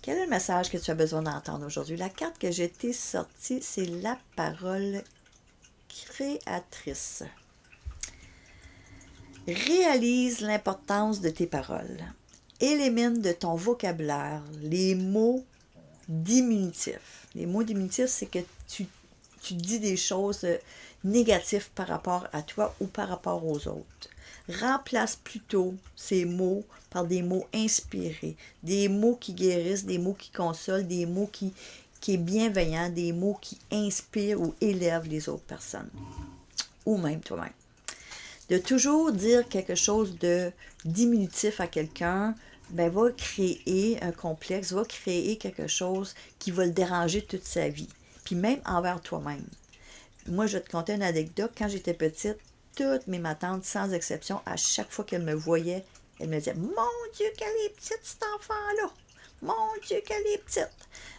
Quel est le message que tu as besoin d'entendre aujourd'hui? La carte que je t'ai sortie, c'est la parole créatrice. Réalise l'importance de tes paroles. Élimine de ton vocabulaire les mots diminutifs. Les mots diminutifs, c'est que tu dis des choses négatives par rapport à toi ou par rapport aux autres. Remplace plutôt ces mots par des mots inspirés, des mots qui guérissent, des mots qui consolent, des mots qui est bienveillant, des mots qui inspirent ou élèvent les autres personnes, ou même toi-même. De toujours dire quelque chose de diminutif à quelqu'un, ben, va créer un complexe, va créer quelque chose qui va le déranger toute sa vie, puis même envers toi-même. Moi, je vais te conter une anecdote. Quand j'étais petite, toutes mes matantes, sans exception, à chaque fois qu'elles me voyaient, elles me disaient « Mon Dieu, qu'elle est petite, cet enfant-là! Mon Dieu, qu'elle est petite! »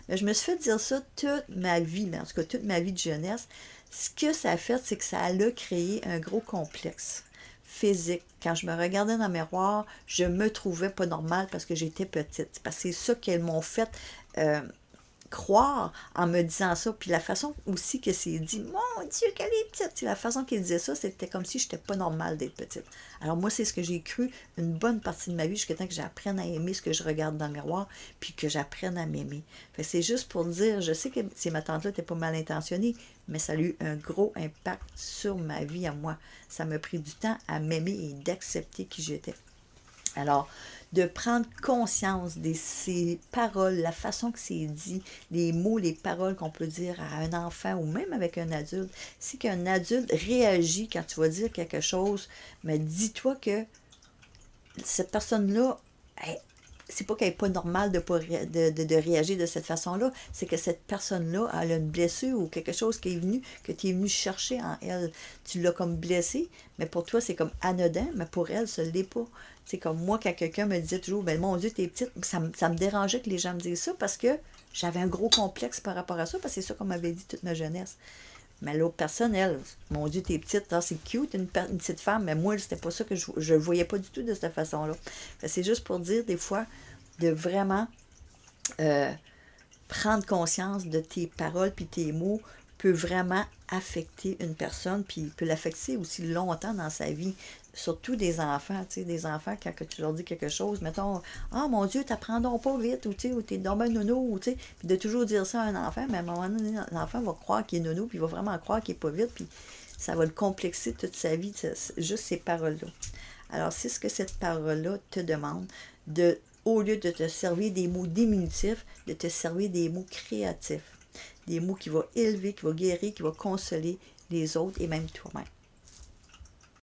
Mais je me suis fait dire ça toute ma vie, en tout cas toute ma vie de jeunesse. Ce que ça a fait, c'est que ça a créé un gros complexe physique. Quand je me regardais dans le miroir, je me trouvais pas normale parce que j'étais petite. Parce que c'est ça qu'elles m'ont fait croire en me disant ça. Puis la façon aussi que c'est dit, mon Dieu, qu'elle est petite. La façon qu'il disait ça, c'était comme si je n'étais pas normale d'être petite. Alors moi, c'est ce que j'ai cru une bonne partie de ma vie, jusqu'à temps que j'apprenne à aimer ce que je regarde dans le miroir, puis que j'apprenne à m'aimer. C'est juste pour dire, je sais que ces ma tante-là n'était pas mal intentionnée, mais ça a eu un gros impact sur ma vie à moi. Ça m'a pris du temps à m'aimer et d'accepter qui j'étais. Alors, de prendre conscience de ces paroles, la façon que c'est dit, les mots, les paroles qu'on peut dire à un enfant ou même avec un adulte. Si qu'un adulte réagit quand tu vas dire quelque chose, mais dis-toi que cette personne-là, c'est pas qu'elle n'est pas normale de réagir de cette façon-là, c'est que cette personne-là, elle a une blessure ou quelque chose qui est venu, que tu es venu chercher en elle. Tu l'as comme blessée, mais pour toi, c'est comme anodin, mais pour elle, ce l'est pas. C'est comme moi, quand quelqu'un me disait toujours, ben mon Dieu, t'es petite, ça me dérangeait que les gens me disent ça parce que j'avais un gros complexe par rapport à ça, parce que c'est ça qu'on m'avait dit toute ma jeunesse. Mais l'autre personne, elle, mon Dieu, t'es petite, hein, c'est cute, une petite femme, mais moi, c'était pas ça que je voyais pas du tout de cette façon-là. C'est juste pour dire, des fois, de vraiment prendre conscience de tes paroles puis tes mots peut vraiment affecter une personne, puis peut l'affecter aussi longtemps dans sa vie, surtout des enfants, tu sais, des enfants, quand tu leur dis quelque chose, mettons, « Ah, mon Dieu, t'apprends donc pas vite », ou tu sais, ou « T'es donc ben nono », ou tu sais, puis de toujours dire ça à un enfant, mais à un moment donné, l'enfant va croire qu'il est nono, puis il va vraiment croire qu'il est pas vite, puis ça va le complexer toute sa vie, juste ces paroles-là. Alors, c'est ce que cette parole-là te demande, de, au lieu de te servir des mots diminutifs, de te servir des mots créatifs. Des mots qui vont élever, qui vont guérir, qui vont consoler les autres et même toi-même.